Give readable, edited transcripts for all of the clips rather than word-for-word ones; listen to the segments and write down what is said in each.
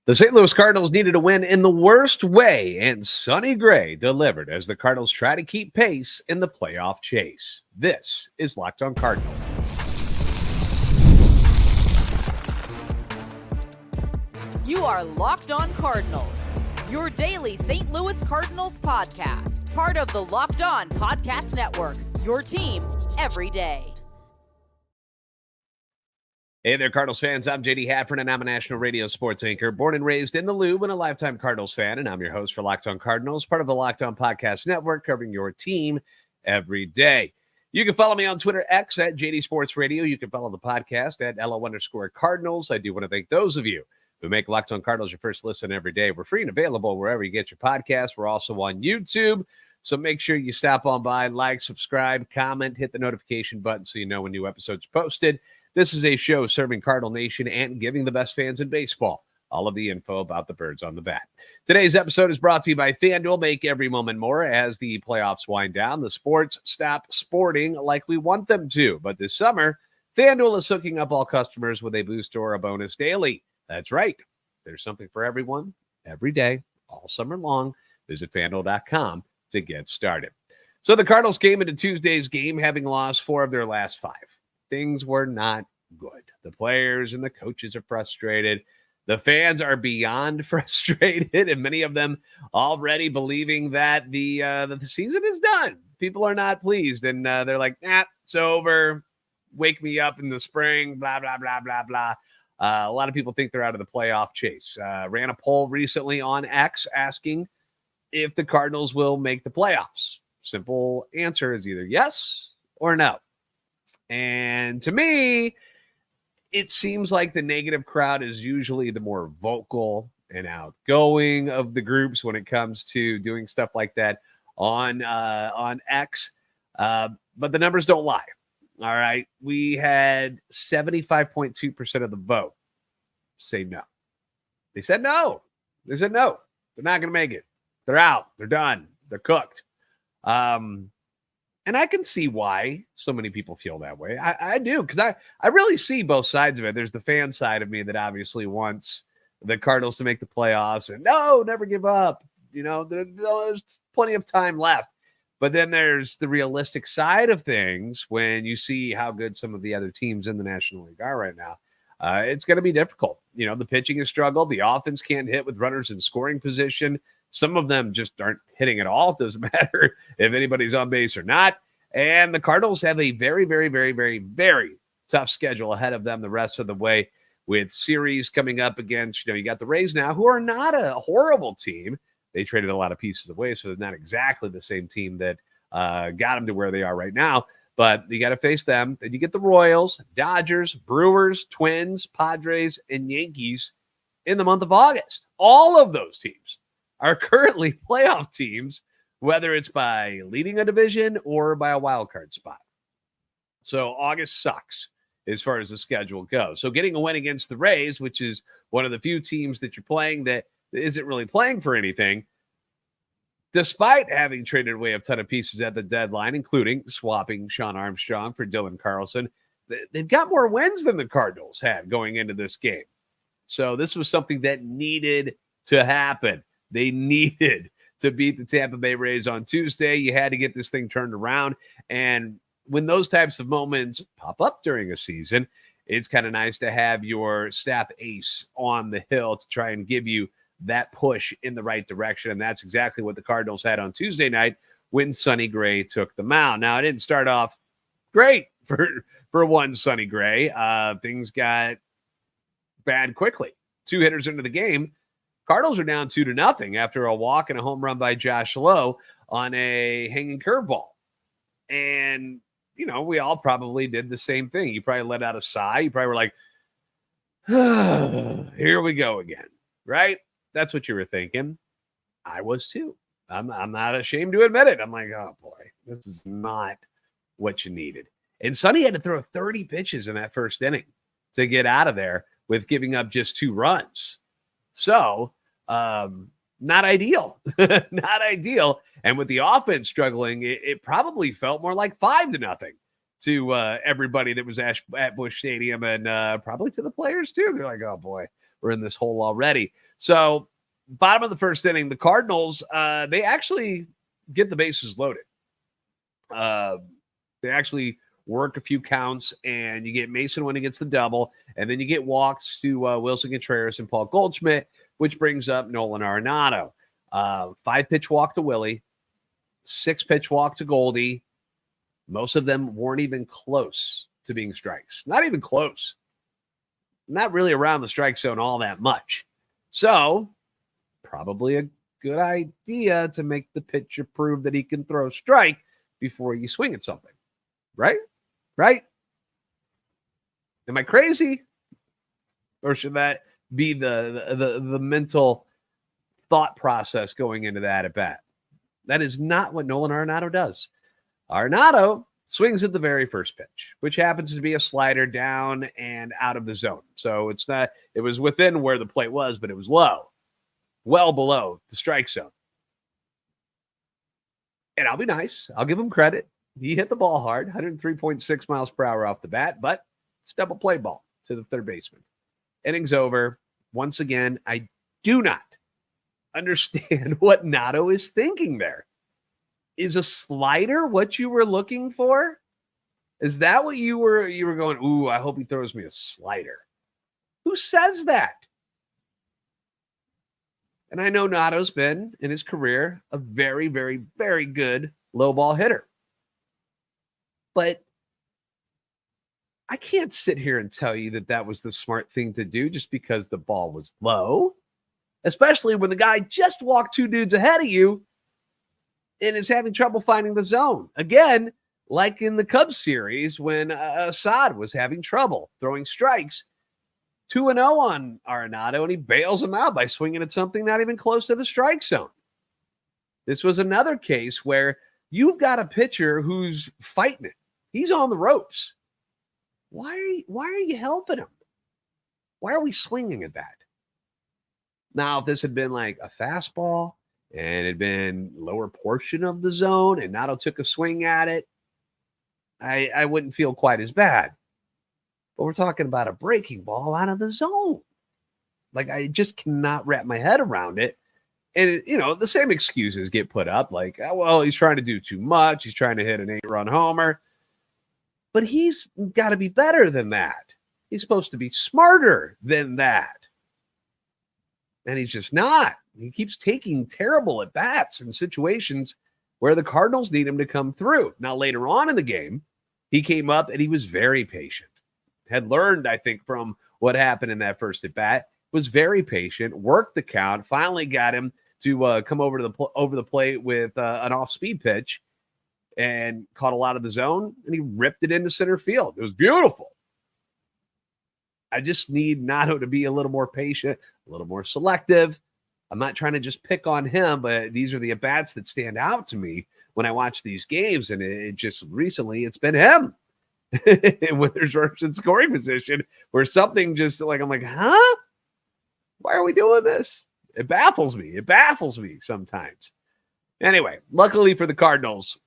The St. Louis Cardinals needed a win in the worst way, and Sonny Gray delivered as the Cardinals try to keep pace in the playoff chase. This is Locked On Cardinals. You are Locked On Cardinals, your daily St. Louis Cardinals podcast, part of the Locked On Podcast Network, your team every day. Hey there, Cardinals fans. I'm JD Haffern, and I'm a national radio sports anchor, born and raised in the Loop and a lifetime Cardinals fan, and I'm your host for Locked On Cardinals, part of the Locked On Podcast Network, covering your team every day. You can follow me on Twitter, X, at JD Sports Radio. You can follow the podcast at LO_Cardinals. I do want to thank those of you who make Locked On Cardinals your first listen every day. We're free and available wherever you get your podcasts. We're also on YouTube, so make sure you stop on by, like, subscribe, comment, hit the notification button so you know when new episodes are posted. This is a show serving Cardinal Nation and giving the best fans in baseball all of the info about the birds on the bat. Today's episode is brought to you by FanDuel. Make every moment more as the playoffs wind down. The sports stop sporting like we want them to. But this summer, FanDuel is hooking up all customers with a boost or a bonus daily. That's right. There's something for everyone every day, all summer long. Visit FanDuel.com to get started. So the Cardinals came into Tuesday's game having lost 4 of their last 5. Things were not good. The players and the coaches are frustrated. The fans are beyond frustrated, and many of them already believing that the season is done. People are not pleased, and they're like, it's over. Wake me up in the spring, blah, blah, blah, blah, blah. A lot of people think they're out of the playoff chase. Ran a poll recently on X asking if the Cardinals will make the playoffs. Simple answer is either yes or no. And to me, it seems like the negative crowd is usually the more vocal and outgoing of the groups when it comes to doing stuff like that on X. But the numbers don't lie. All right. We had 75.2% of the vote say no. They said no. They said no. They're not going to make it. They're out. They're done. They're cooked. And I can see why so many people feel that way. I do, because I really see both sides of it. There's the fan side of me that obviously wants the Cardinals to make the playoffs and no, never give up. You know, there's plenty of time left. But then there's the realistic side of things when you see how good some of the other teams in the National League are right now. It's going to be difficult. You know, the pitching has struggled. The offense can't hit with runners in scoring position. Some of them just aren't hitting at all. It doesn't matter if anybody's on base or not. And the Cardinals have a very, very, very, very, very tough schedule ahead of them the rest of the way, with series coming up against, you got the Rays now, who are not a horrible team. They traded a lot of pieces away, so they're not exactly the same team that got them to where they are right now. But you got to face them. Then you get the Royals, Dodgers, Brewers, Twins, Padres, and Yankees in the month of August. All of those teams are currently playoff teams, whether it's by leading a division or by a wild card spot. So August sucks as far as the schedule goes. So getting a win against the Rays, which is one of the few teams that you're playing that isn't really playing for anything, despite having traded away a ton of pieces at the deadline, including swapping Sean Armstrong for Dylan Carlson, they've got more wins than the Cardinals had going into this game. So this was something that needed to happen. They needed to beat the Tampa Bay Rays on Tuesday. You had to get this thing turned around. And when those types of moments pop up during a season, it's kind of nice to have your staff ace on the hill to try and give you that push in the right direction. And that's exactly what the Cardinals had on Tuesday night when Sonny Gray took the mound. Now, it didn't start off great for one Sonny Gray. Things got bad quickly. 2 hitters into the game. Cardinals are down 2-0 after a walk and a home run by Josh Lowe on a hanging curveball. And, we all probably did the same thing. You probably let out a sigh. You probably were like, here we go again, right? That's what you were thinking. I was too. I'm not ashamed to admit it. I'm like, oh, boy, this is not what you needed. And Sonny had to throw 30 pitches in that first inning to get out of there with giving up just 2 runs. So, not ideal. Not ideal. And with the offense struggling, it probably felt more like 5-0 to everybody that was at Busch Stadium and probably to the players too. They're like, oh boy, we're in this hole already. So bottom of the first inning, the Cardinals, they actually get the bases loaded. They actually work a few counts, and you get Mason when he gets the double, and then you get walks to Wilson Contreras and Paul Goldschmidt, which brings up Nolan Arenado. 5-pitch walk to Willie, 6-pitch walk to Goldy. Most of them weren't even close to being strikes. Not even close. Not really around the strike zone all that much. So, probably a good idea to make the pitcher prove that he can throw a strike before you swing at something. Right? Right? Am I crazy? Or should that be the mental thought process going into that at bat? That is not what Nolan Arenado does. Arenado swings at the very first pitch, which happens to be a slider down and out of the zone. So it was within where the plate was, but it was low, well below the strike zone. And I'll be nice. I'll give him credit. He hit the ball hard, 103.6 miles per hour off the bat, but it's double play ball to the third baseman. Innings over. Once again, I do not understand what Nato is thinking there. Is a slider what you were looking for? Is that what you were going, ooh, I hope he throws me a slider? Who says that? And I know Nato's been, in his career, a very, very, very good low ball hitter. But I can't sit here and tell you that was the smart thing to do just because the ball was low, especially when the guy just walked 2 dudes ahead of you and is having trouble finding the zone. Again, like in the Cubs series when Assad was having trouble throwing strikes, 2-0 on Arenado, and he bails him out by swinging at something not even close to the strike zone. This was another case where you've got a pitcher who's fighting it. He's on the ropes. Why are you helping him? Why are we swinging at that? Now, if this had been like a fastball and it had been lower portion of the zone and Nato took a swing at it, I wouldn't feel quite as bad. But we're talking about a breaking ball out of the zone. Like, I just cannot wrap my head around it. And, the same excuses get put up. Like, well, he's trying to do too much. He's trying to hit an 8-run homer. But he's got to be better than that. He's supposed to be smarter than that. And he's just not. He keeps taking terrible at-bats in situations where the Cardinals need him to come through. Now, later on in the game, he came up and he was very patient. Had learned, I think, from what happened in that first at-bat. Was very patient, worked the count, finally got him to come over the plate with an off-speed pitch and caught a lot of the zone, and he ripped it into center field. It was beautiful. I just need Nato to be a little more patient, a little more selective. I'm not trying to just pick on him, but these are the at-bats that stand out to me when I watch these games, and it just recently it's been him. When there's runners in scoring position, where something just like, I'm like, huh? Why are we doing this? It baffles me. It baffles me sometimes. Anyway, luckily for the Cardinals,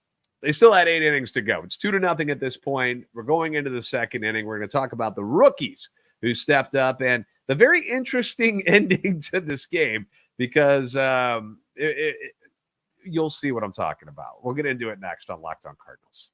they still had 8 innings to go. It's 2-0 at this point. We're going into the second inning. We're going to talk about the rookies who stepped up and the very interesting ending to this game because you'll see what I'm talking about. We'll get into it next on Locked On Cardinals.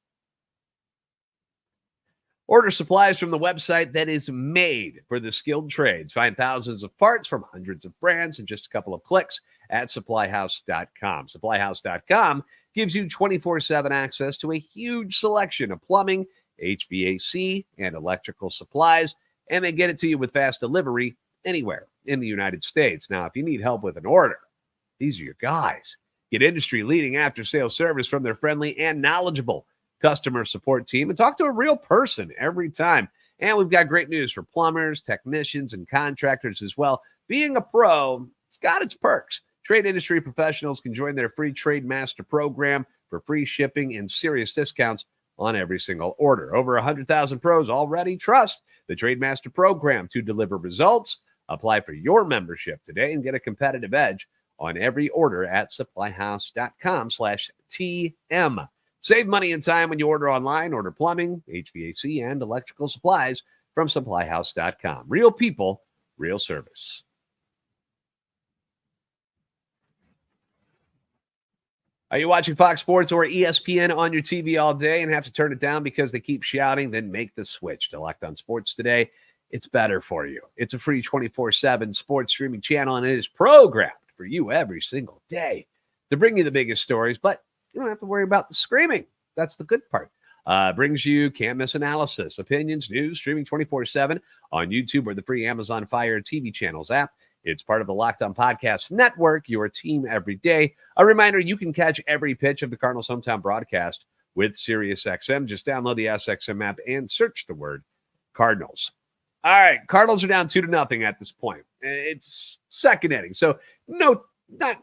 Order supplies from the website that is made for the skilled trades. Find thousands of parts from hundreds of brands in just a couple of clicks at SupplyHouse.com. SupplyHouse.com gives you 24/7 access to a huge selection of plumbing, HVAC, and electrical supplies, and they get it to you with fast delivery anywhere in the United States. Now, if you need help with an order, these are your guys. Get industry-leading after-sales service from their friendly and knowledgeable customer support team and talk to a real person every time. And we've got great news for plumbers, technicians, and contractors as well. Being a pro, it's got its perks. Trade industry professionals can join their free Trade Master program for free shipping and serious discounts on every single order. Over 100,000 pros already trust the Trade Master program to deliver results. Apply for your membership today and get a competitive edge on every order at SupplyHouse.com/TM. Save money and time when you order online. Order plumbing, HVAC, and electrical supplies from SupplyHouse.com. Real people, real service. Are you watching Fox Sports or ESPN on your TV all day and have to turn it down because they keep shouting? Then make the switch to Locked On Sports today. It's better for you. It's a free 24/7 sports streaming channel, and it is programmed for you every single day to bring you the biggest stories, but you don't have to worry about the screaming. That's the good part. Brings you can't miss analysis, opinions, news, streaming 24/7 on YouTube or the free Amazon Fire TV channels app. It's part of the Locked On Podcast Network, your team every day. A reminder, you can catch every pitch of the Cardinals hometown broadcast with SiriusXM. Just download the SXM app and search the word Cardinals. All right, Cardinals are down 2-0 at this point. It's second inning, so not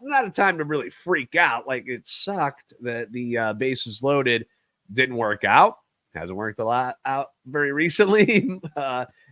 a time to really freak out. Like, it sucked that the bases loaded didn't work out. Hasn't worked a lot out very recently,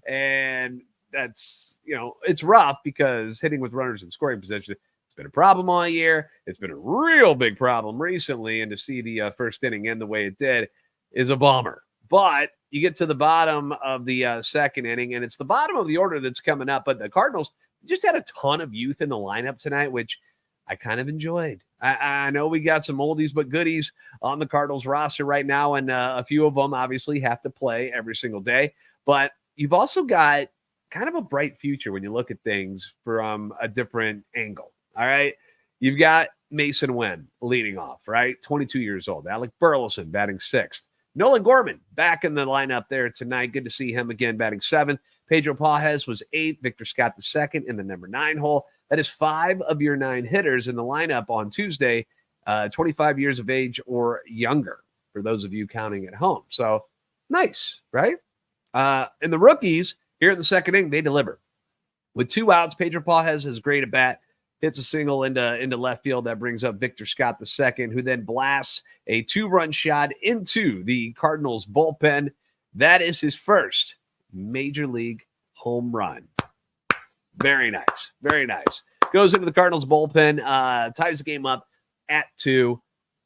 and that's, it's rough because hitting with runners in scoring position, it's been a problem all year. It's been a real big problem recently, and to see the first inning end the way it did is a bummer. But you get to the bottom of the second inning, and it's the bottom of the order that's coming up. But the Cardinals just had a ton of youth in the lineup tonight, which I kind of enjoyed. I know we got some oldies but goodies on the Cardinals roster right now, and a few of them obviously have to play every single day. But you've also got kind of a bright future when you look at things from a different angle. All right. You've got Mason Wynn leading off, right? 22 years old. Alec Burleson batting sixth. Nolan Gorman back in the lineup there tonight. Good to see him again batting seventh. Pedro Pages was eighth. Victor Scott the second in the number 9 hole. That is 5 of your 9 hitters in the lineup on Tuesday, 25 years of age or younger, for those of you counting at home. So nice, right? And the rookies here in the second inning, they deliver. With 2 outs, Pedro Pages has great at bat, hits a single into left field. That brings up Victor Scott II, who then blasts a 2-run shot into the Cardinals bullpen. That is his first major league home run. Very nice. Very nice. Goes into the Cardinals bullpen, ties the game up at 2.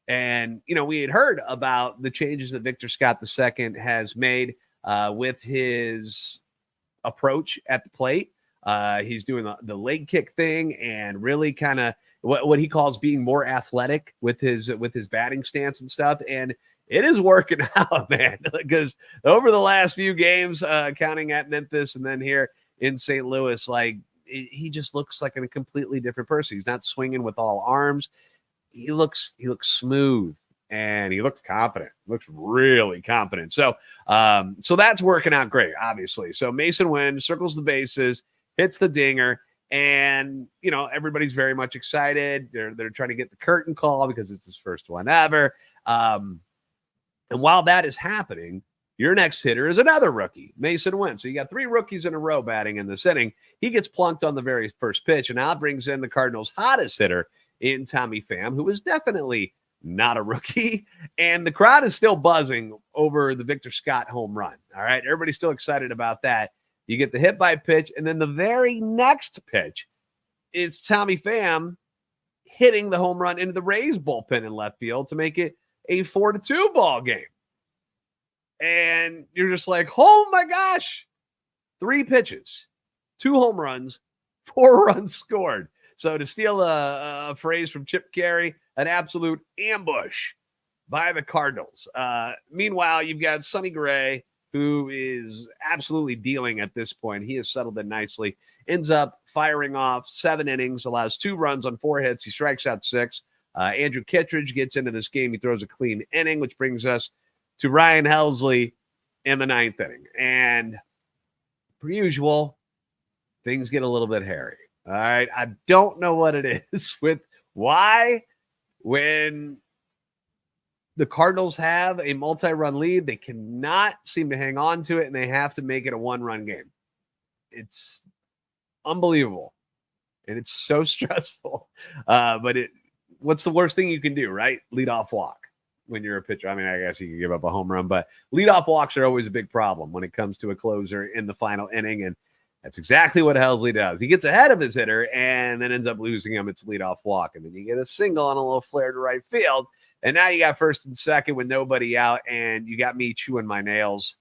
And, we had heard about the changes that Victor Scott II has made with his approach at the plate. He's doing the leg kick thing and really kind of what he calls being more athletic with his batting stance and stuff. And it is working out, man, because over the last few games, counting at Memphis and then here in St. Louis, he just looks like a completely different person. He's not swinging with all arms. He looks smooth. And he looked confident, looks really confident. So that's working out great, obviously. So Mason Wynn circles the bases, hits the dinger, and, everybody's very much excited. They're trying to get the curtain call because it's his first one ever. And while that is happening, your next hitter is another rookie, Mason Wynn. So you got 3 rookies in a row batting in this inning. He gets plunked on the very first pitch, and now brings in the Cardinals' hottest hitter in Tommy Pham, who is definitely not a rookie, and the crowd is still buzzing over the Victor Scott home run. All right, everybody's still excited about that. You get the hit by pitch, and then the very next pitch is Tommy Pham hitting the home run into the Rays bullpen in left field to make it a 4-2 ball game. And you're just like, oh my gosh, 3 pitches, 2 home runs, 4 runs scored. So to steal a phrase from Chip Carey, an absolute ambush by the Cardinals. Meanwhile, you've got Sonny Gray, who is absolutely dealing at this point. He has settled in nicely. Ends up firing off 7 innings, allows 2 runs on 4 hits. He strikes out 6. Andrew Kittredge gets into this game. He throws a clean inning, which brings us to Ryan Helsley in the 9th inning. And per usual, things get a little bit hairy. All right. I don't know what it is with why when the Cardinals have a multi-run lead, they cannot seem to hang on to it, and they have to make it a 1-run game. It's unbelievable. And it's so stressful. But what's the worst thing you can do, right? Leadoff walk when you're a pitcher. I mean, I guess you can give up a home run, but leadoff walks are always a big problem when it comes to a closer in the final inning. And that's exactly what Helsley does. He gets ahead of his hitter and then ends up losing him. It's leadoff walk. And then you get a single on a little flare to right field. And now you got first and second with nobody out. And you got me chewing my nails.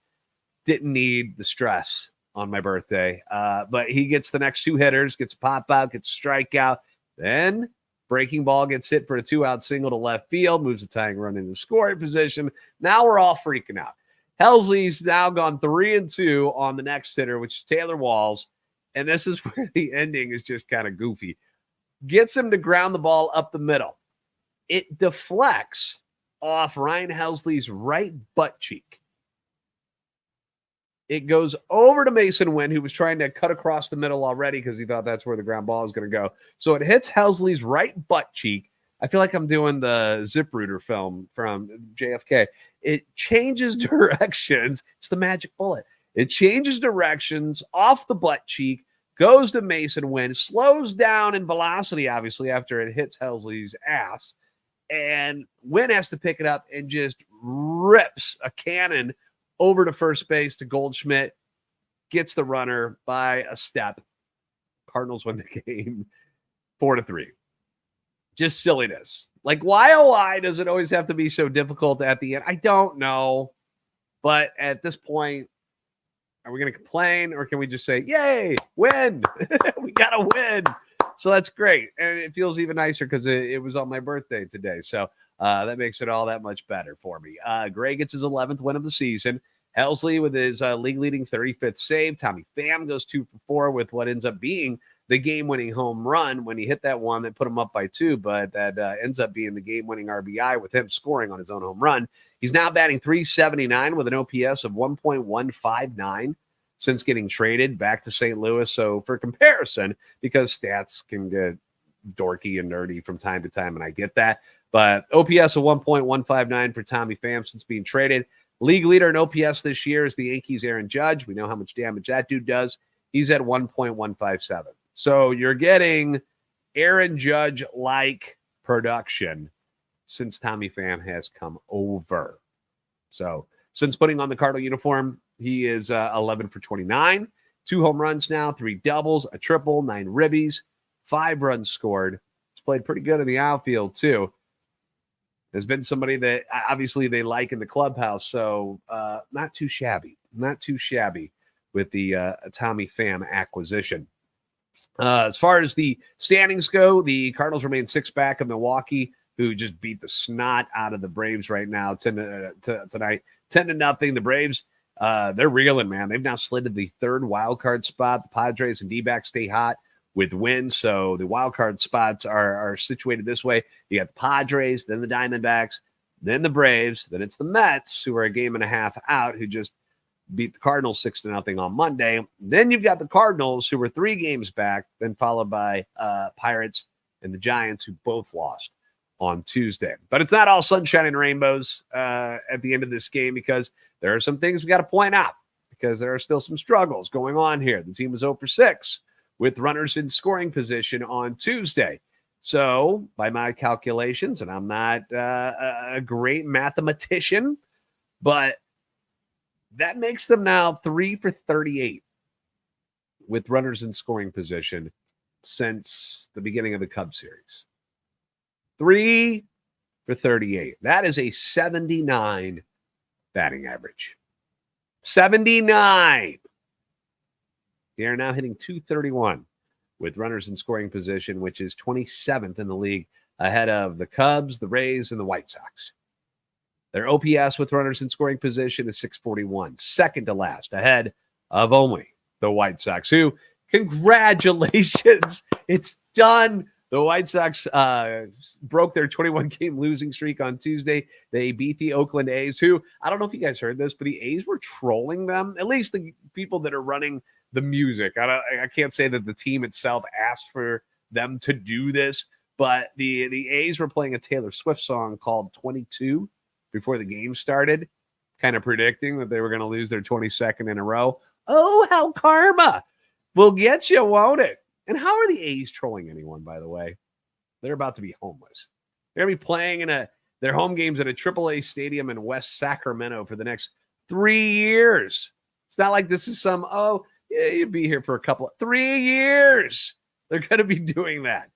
Didn't need the stress on my birthday. But he gets the next 2 hitters, gets a pop out, gets a strikeout. Then breaking ball gets hit for a 2-out single to left field, moves the tying run into scoring position. Now we're all freaking out. Helsley's now gone 3-2 on the next hitter, which is Taylor Walls. And this is where the ending is just kind of goofy. Gets him to ground the ball up the middle. It deflects off Ryan Helsley's right butt cheek. It goes over to Mason Wynn, who was trying to cut across the middle already because he thought that's where the ground ball was going to go. So it hits Helsley's right butt cheek. I feel like I'm doing the Zipruder film from JFK. It changes directions. It's the magic bullet. It changes directions off the butt cheek, goes to Mason Wynn, slows down in velocity, obviously, after it hits Helsley's ass. And Wynn has to pick it up and just rips a cannon over to first base to Goldschmidt, gets the runner by a step. Cardinals win the game 4-3. Just silliness. Like, why does it always have to be so difficult at the end? I don't know. But at this point, are we going to complain or can we just say, yay, win? We got to win. So that's great. And it feels even nicer because it was on my birthday today. So that makes it all that much better for me. Gray gets his 11th win of the season. Helsley with his league-leading 35th save. Tommy Pham goes 2 for 4 with what ends up being the game-winning home run when he hit that one that put him up by 2, but that ends up being the game-winning RBI with him scoring on his own home run. He's now batting .379 with an OPS of 1.159 since getting traded back to St. Louis. So for comparison, because stats can get dorky and nerdy from time to time, and I get that, but OPS of 1.159 for Tommy Pham since being traded. League leader in OPS this year is the Yankees' Aaron Judge. We know how much damage that dude does. He's at 1.157. So you're getting Aaron Judge-like production since Tommy Pham has come over. So since putting on the Cardinal uniform, he is 11 for 29, 2 home runs now, 3 doubles, a triple, 9 ribbies, 5 runs scored. He's played pretty good in the outfield, too. There's been somebody that obviously they like in the clubhouse, so not too shabby with the Tommy Pham acquisition. As far as the standings go, the Cardinals remain 6 back of Milwaukee, who just beat the snot out of the Braves right now tonight, 10-0. The Braves, they're reeling, man. They've now slid to the 3rd wild card spot. The Padres and D-backs stay hot with wins, so the wild card spots are situated this way. You got the Padres, then the Diamondbacks, then the Braves, then it's the Mets, who are a game and a half out, who just beat the Cardinals 6-0 on Monday. Then you've got the Cardinals, who were 3 games back, then followed by Pirates and the Giants, who both lost on Tuesday. But it's not all sunshine and rainbows at the end of this game, because there are some things we got to point out, because there are still some struggles going on here. The team was 0 for 6 with runners in scoring position on Tuesday. So by my calculations, and I'm not a great mathematician, but that makes them now 3 for 38 with runners in scoring position since the beginning of the Cubs series. 3 for 38. That is a 79 batting average. 79. They are now hitting .231 with runners in scoring position, which is 27th in the league, ahead of the Cubs, the Rays, and the White Sox. Their OPS with runners in scoring position is .641, second to last, ahead of only the White Sox, who, congratulations, it's done. The White Sox broke their 21-game losing streak on Tuesday. They beat the Oakland A's, who, I don't know if you guys heard this, but the A's were trolling them, at least the people that are running the music. I can't say that the team itself asked for them to do this, but the A's were playing a Taylor Swift song called 22 before the game started, kind of predicting that they were going to lose their 22nd in a row. Oh, how karma will get you, won't it? And how are the A's trolling anyone, by the way? They're about to be homeless. They're going to be playing in their home games at a AAA stadium in West Sacramento for the next 3 years. It's not like this is some, you'd be here for 3 years. They're going to be doing that.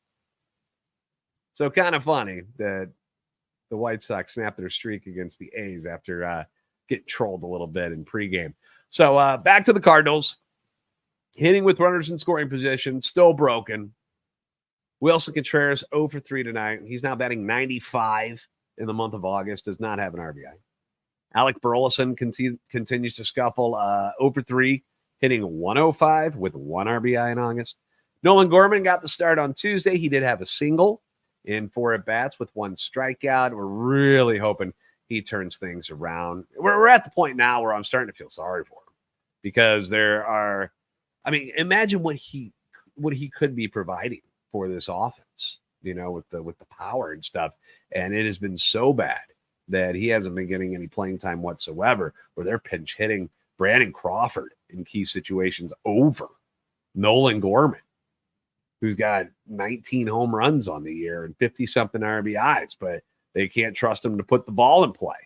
So kind of funny that the White Sox snapped their streak against the A's after getting trolled a little bit in pregame. So back to the Cardinals. Hitting with runners in scoring position, still broken. Wilson Contreras 0 for 3 tonight. He's now batting 95 in the month of August, does not have an RBI. Alec Burleson continues to scuffle 0 for 3, hitting 105 with 1 RBI in August. Nolan Gorman got the start on Tuesday. He did have a single in 4 at-bats with 1 strikeout. We're really hoping he turns things around. We're at the point now where I'm starting to feel sorry for him because imagine what he could be providing for this offense, with the power and stuff. And it has been so bad that he hasn't been getting any playing time whatsoever, where they're pinch hitting Brandon Crawford in key situations over Nolan Gorman, who's got 19 home runs on the year and 50-something RBIs, but they can't trust him to put the ball in play.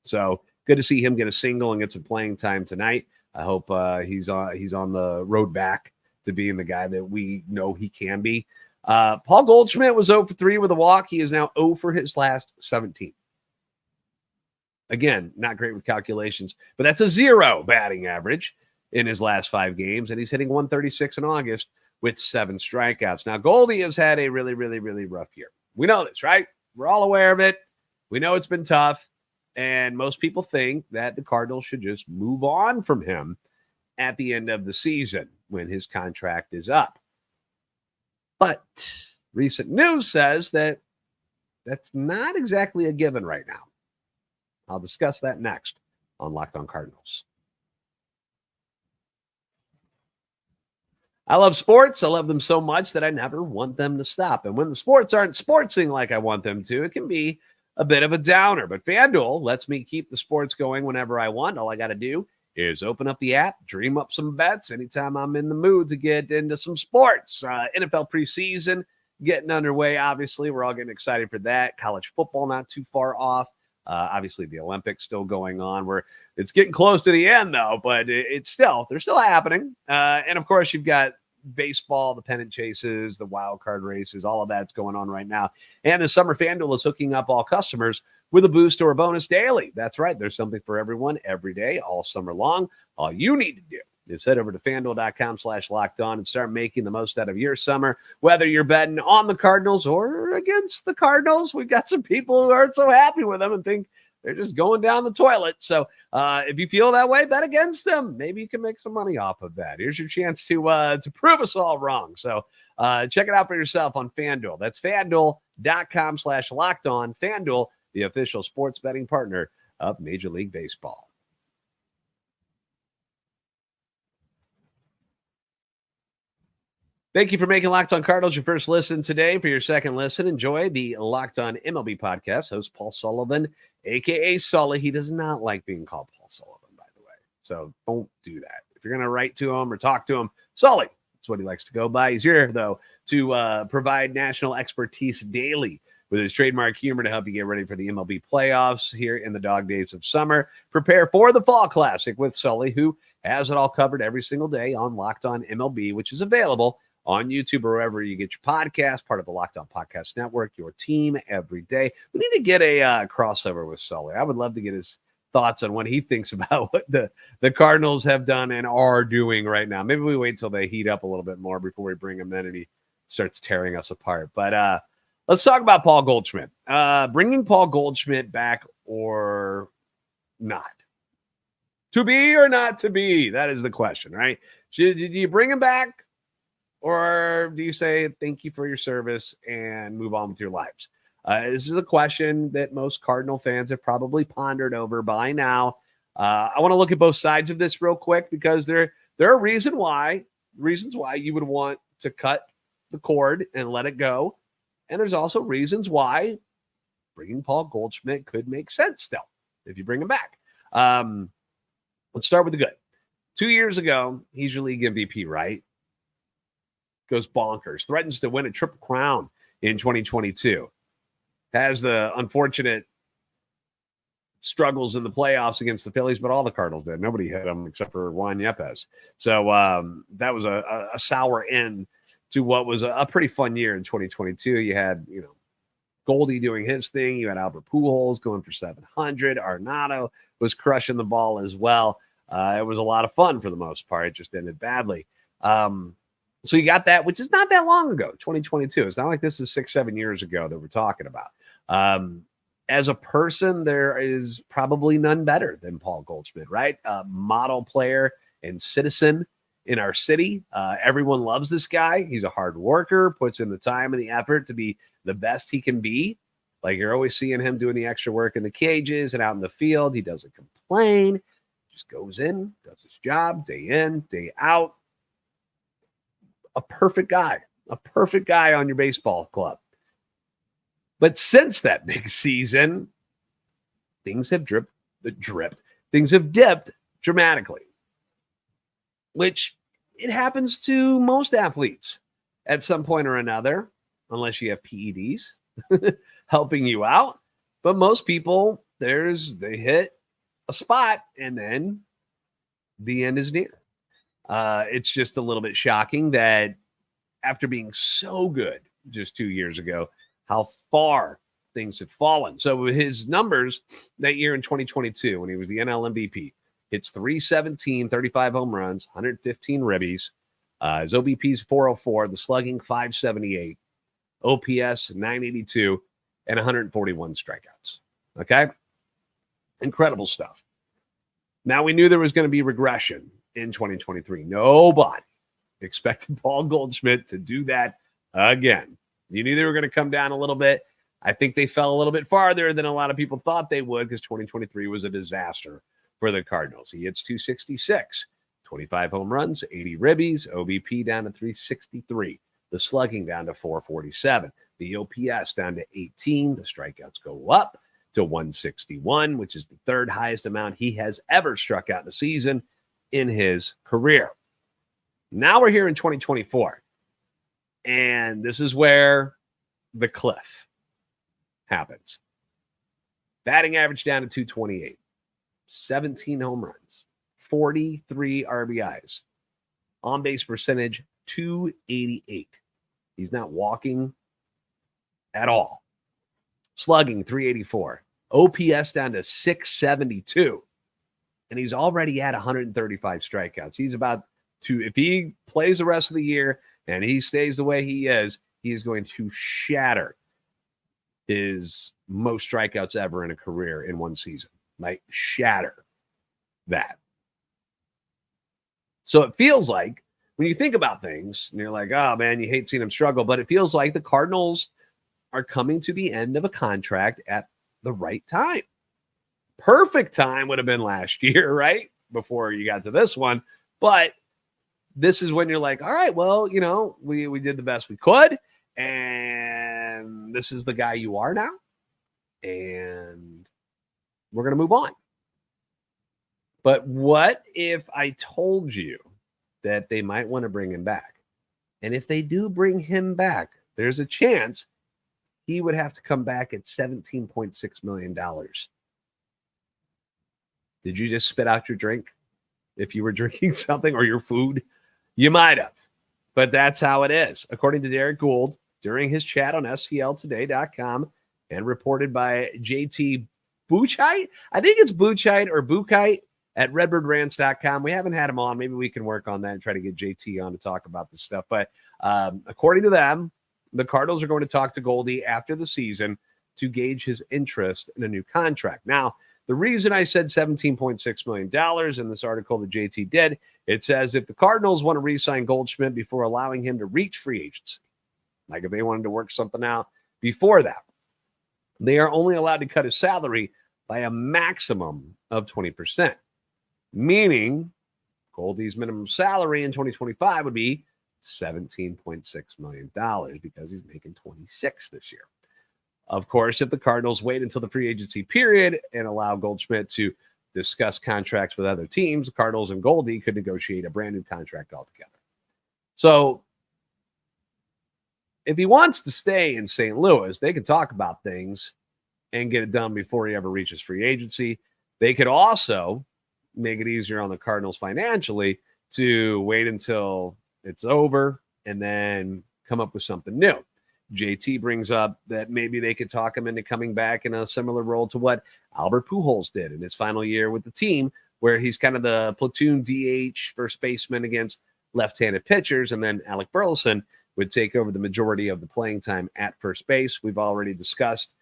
So good to see him get a single and get some playing time tonight. I hope he's on the road back to being the guy that we know he can be. Paul Goldschmidt was 0 for 3 with a walk. He is now 0 for his last 17. Again, not great with calculations, but that's a 0 batting average in his last 5 games, and he's hitting 136 in August with 7 strikeouts. Now, Goldy has had a really, really, really rough year. We know this, right? We're all aware of it. We know it's been tough, and most people think that the Cardinals should just move on from him at the end of the season when his contract is up. But recent news says that that's not exactly a given right now. I'll discuss that next on Locked On Cardinals. I love sports. I love them so much that I never want them to stop. And when the sports aren't sportsing like I want them to, it can be a bit of a downer. But FanDuel lets me keep the sports going whenever I want. All I got to do is open up the app, dream up some bets anytime I'm in the mood to get into some sports. NFL preseason getting underway. Obviously, we're all getting excited for that. College football not too far off. Obviously, the Olympics still going on. It's getting close to the end, though, but they're still happening. And, of course, you've got baseball, the pennant chases, the wild card races, all of that's going on right now. And this summer, FanDuel is hooking up all customers with a boost or a bonus daily. That's right. There's something for everyone every day, all summer long. All you need to do is head over to FanDuel.com/lockedon and start making the most out of your summer. Whether you're betting on the Cardinals or against the Cardinals, we've got some people who aren't so happy with them and think they're just going down the toilet. So if you feel that way, bet against them. Maybe you can make some money off of that. Here's your chance to prove us all wrong. So check it out for yourself on FanDuel. That's FanDuel.com/lockedon. FanDuel, the official sports betting partner of Major League Baseball. Thank you for making Locked On Cardinals your first listen today. For your second listen, enjoy the Locked On MLB podcast. Host Paul Sullivan, a.k.a. Sully. He does not like being called Paul Sullivan, by the way. So don't do that. If you're going to write to him or talk to him, Sully, that's what he likes to go by. He's here, though, to provide national expertise daily with his trademark humor to help you get ready for the MLB playoffs here in the dog days of summer. Prepare for the Fall Classic with Sully, who has it all covered every single day on Locked On MLB, which is available on YouTube or wherever you get your podcast, part of the Locked On Podcast Network, your team every day. We need to get a crossover with Sully. I would love to get his thoughts on what he thinks about what the Cardinals have done and are doing right now. Maybe we wait till they heat up a little bit more before we bring him in and he starts tearing us apart. But let's talk about Paul Goldschmidt. Bringing Paul Goldschmidt back or not? To be or not to be? That is the question, right? Did you bring him back? Or do you say thank you for your service and move on with your lives? This is a question that most Cardinal fans have probably pondered over by now. I want to look at both sides of this real quick because there are reasons why you would want to cut the cord and let it go. And there's also reasons why bringing Paul Goldschmidt could make sense still if you bring him back. Let's start with the good. 2 years ago, he's your league MVP, right? Goes bonkers, threatens to win a triple crown in 2022. Has the unfortunate struggles in the playoffs against the Phillies, but all the Cardinals did. Nobody hit them except for Juan Yepes. So that was a sour end to what was a pretty fun year in 2022. You had, Goldy doing his thing. You had Albert Pujols going for 700. Arenado was crushing the ball as well. It was a lot of fun for the most part. It just ended badly. So you got that, which is not that long ago, 2022. It's not like this is 6-7 years ago that we're talking about. As a person, there is probably none better than Paul Goldschmidt, right? A model player and citizen in our city. Everyone loves this guy. He's a hard worker, puts in the time and the effort to be the best he can be. Like, you're always seeing him doing the extra work in the cages and out in the field. He doesn't complain. Just goes in, does his job day in, day out. A perfect guy on your baseball club. But since that big season, things have things have dipped dramatically, which it happens to most athletes at some point or another, unless you have PEDs helping you out. But most people, they hit a spot and then the end is near. It's just a little bit shocking that after being so good just 2 years ago, how far things have fallen. So his numbers that year in 2022, when he was the NL MVP, hits 317, 35 home runs, 115 ribbies. His OBP is 404, the slugging 578, OPS 982, and 141 strikeouts. Okay? Incredible stuff. Now, we knew there was going to be regression in 2023. Nobody expected Paul Goldschmidt to do that again. You knew they were going to come down a little bit. I think they fell a little bit farther than a lot of people thought they would, because 2023 was a disaster for the Cardinals. He hits 266, 25 home runs, 80 ribbies, OBP down to 363, the slugging down to 447, the OPS down to 18, the strikeouts go up to 161, which is the third highest amount he has ever struck out in a season in his career. Now we're here in 2024, and this is where the cliff happens. Batting average down to 228, 17 home runs, 43 RBIs, on base percentage 288. He's not walking at all. Slugging 384, OPS down to 672, and he's already at 135 strikeouts. He's about to, if he plays the rest of the year and he stays the way he is going to shatter his most strikeouts ever in a career in one season. Like, shatter that. So it feels like, when you think about things, and you're like, oh man, you hate seeing him struggle, but it feels like the Cardinals are coming to the end of a contract at the right time. Perfect time would have been last year, right? Before you got to this one. But this is when you're like, all right, well, you know, we did the best we could, and this is the guy you are now, and we're going to move on. But what if I told you that they might want to bring him back? And if they do bring him back, there's a chance he would have to come back at $17.6 million. Did you just spit out your drink? If you were drinking something, or your food, you might have. But that's how it is. According to Derek Gould, during his chat on STLtoday.com and reported by JT Buchheit, I think it's Buchheit or Buchheit at redbirdrans.com. We haven't had him on. Maybe we can work on that and try to get JT on to talk about this stuff. But according to them, the Cardinals are going to talk to Goldy after the season to gauge his interest in a new contract. Now, the reason I said $17.6 million in this article that JT did, it says if the Cardinals want to re-sign Goldschmidt before allowing him to reach free agency, like if they wanted to work something out before that, they are only allowed to cut his salary by a maximum of 20%, meaning Goldy's minimum salary in 2025 would be $17.6 million because he's making 26 this year. Of course, if the Cardinals wait until the free agency period and allow Goldschmidt to discuss contracts with other teams, the Cardinals and Goldy could negotiate a brand new contract altogether. So if he wants to stay in St. Louis, they can talk about things and get it done before he ever reaches free agency. They could also make it easier on the Cardinals financially to wait until it's over and then come up with something new. JT brings up that maybe they could talk him into coming back in a similar role to what Albert Pujols did in his final year with the team, where he's kind of the platoon DH first baseman against left-handed pitchers, and then Alec Burleson would take over the majority of the playing time at first base. We've already discussed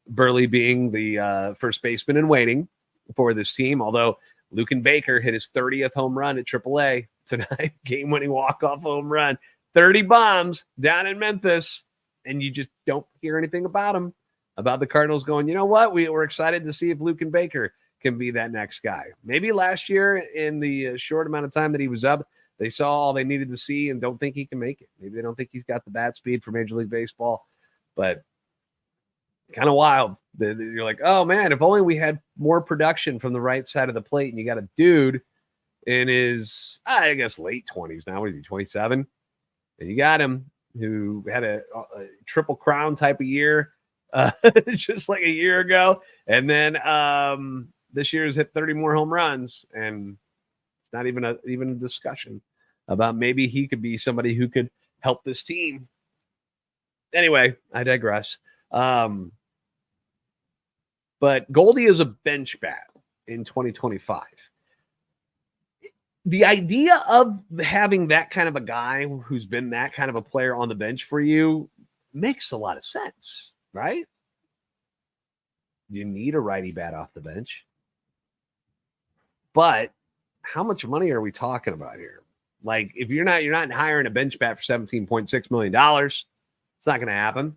Burley being the first baseman in waiting for this team, although Lucan Baker hit his 30th home run at AAA tonight, game-winning walk-off home run, 30 bombs down in Memphis, and you just don't hear anything about him, about the Cardinals going, you know what, we're excited to see if Lucan Baker can be that next guy. Maybe last year in the short amount of time that he was up, they saw all they needed to see and don't think he can make it. Maybe they don't think he's got the bat speed for Major League Baseball, but kind of wild. You're like, oh, man, if only we had more production from the right side of the plate, and you got a dude in his, I guess, late 20s now. What is he, 27? And you got him who had a triple crown type of year just like a year ago. And then this year has hit 30 more home runs, and it's not even a discussion about maybe he could be somebody who could help this team. Anyway, I digress. But Goldy is a bench bat in 2025. The idea of having that kind of a guy who's been that kind of a player on the bench for you makes a lot of sense, right? You need a righty bat off the bench. But how much money are we talking about here? Like, if you're not hiring a bench bat for $17.6 million, it's not going to happen,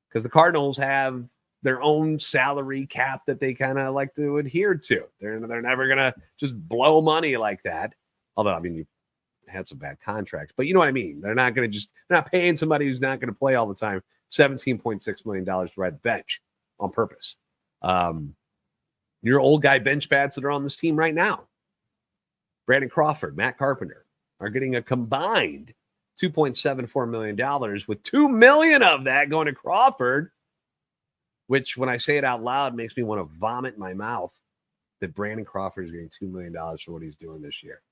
because the Cardinals have their own salary cap that they kind of like to adhere to. They're never going to just blow money like that. Although, I mean, you had some bad contracts, but you know what I mean? They're not paying somebody who's not going to play all the time $17.6 million to ride the bench on purpose. Your old guy bench bats that are on this team right now, Brandon Crawford, Matt Carpenter, are getting a combined $2.74 million, with $2 million of that going to Crawford, which, when I say it out loud, makes me want to vomit in my mouth, that Brandon Crawford is getting $2 million for what he's doing this year.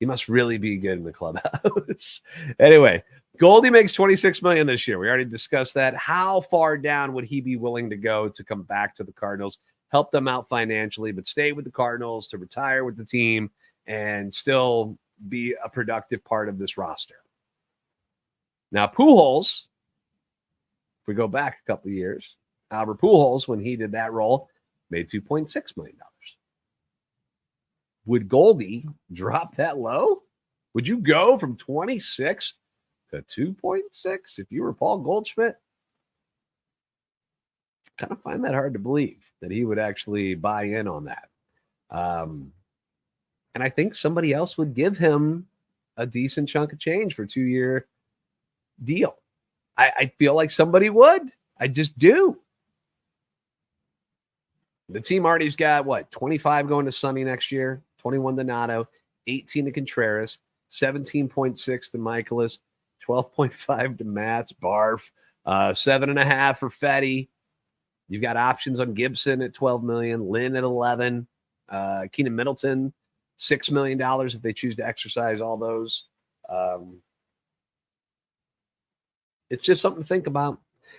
He must really be good in the clubhouse. Anyway, Goldy makes $26 million this year. We already discussed that. How far down would he be willing to go to come back to the Cardinals, help them out financially, but stay with the Cardinals, to retire with the team and still be a productive part of this roster? Now, Pujols, if we go back a couple of years, Albert Pujols, when he did that role, made $2.6 million. Would Goldy drop that low? Would you go from 26 to 2.6 if you were Paul Goldschmidt? Kind of find that hard to believe that he would actually buy in on that. And I think somebody else would give him a decent chunk of change for a 2-year deal. I feel like somebody would. I just do. The team already's got, 25 going to Sonny next year, 21 to Nato, 18 to Contreras, 17.6 to Michaelis, 12.5 to Matz, Barf, 7.5 for Fetty. You've got options on Gibson at $12 million, Lynn at 11, Keenan Middleton, $6 million if they choose to exercise all those. It's just something to think about.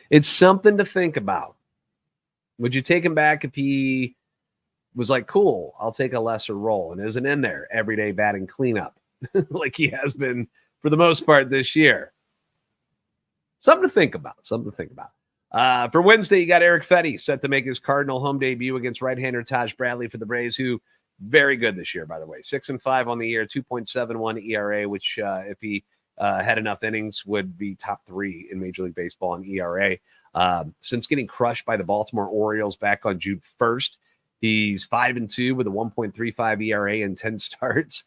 It's something to think about. Would you take him back if he was like, cool, I'll take a lesser role and isn't in there everyday batting cleanup like he has been for the most part this year? Something to think about. For Wednesday, you got Eric Fetty set to make his Cardinal home debut against right-hander Taj Bradley for the Braves, who very good this year, by the way. 6-5 on the year, 2.71 ERA, which if he had enough innings would be top 3 in Major League Baseball in ERA. Since getting crushed by the Baltimore Orioles back on June 1st, he's 5-2 with a 1.35 ERA in 10 starts.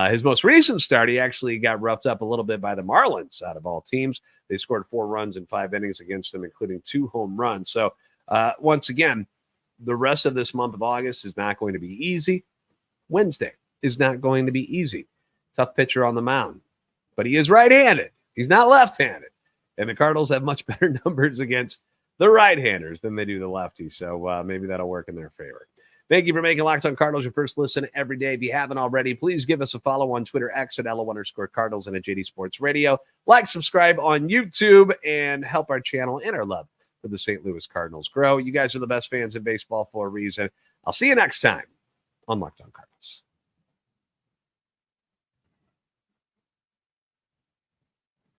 His most recent start, he actually got roughed up a little bit by the Marlins out of all teams. They scored 4 runs in 5 innings against him, including 2 home runs. So once again, the rest of this month of August is not going to be easy. Wednesday is not going to be easy. Tough pitcher on the mound, but he is right-handed. He's not left-handed. And the Cardinals have much better numbers against the right-handers than they do the lefties. So maybe that'll work in their favor. Thank you for making Locked On Cardinals your first listen every day. If you haven't already, please give us a follow on Twitter, X at LO_Cardinals, and at JD Sports Radio. Like, subscribe on YouTube, and help our channel and our love for the St. Louis Cardinals grow. You guys are the best fans in baseball for a reason. I'll see you next time on Locked On Cardinals.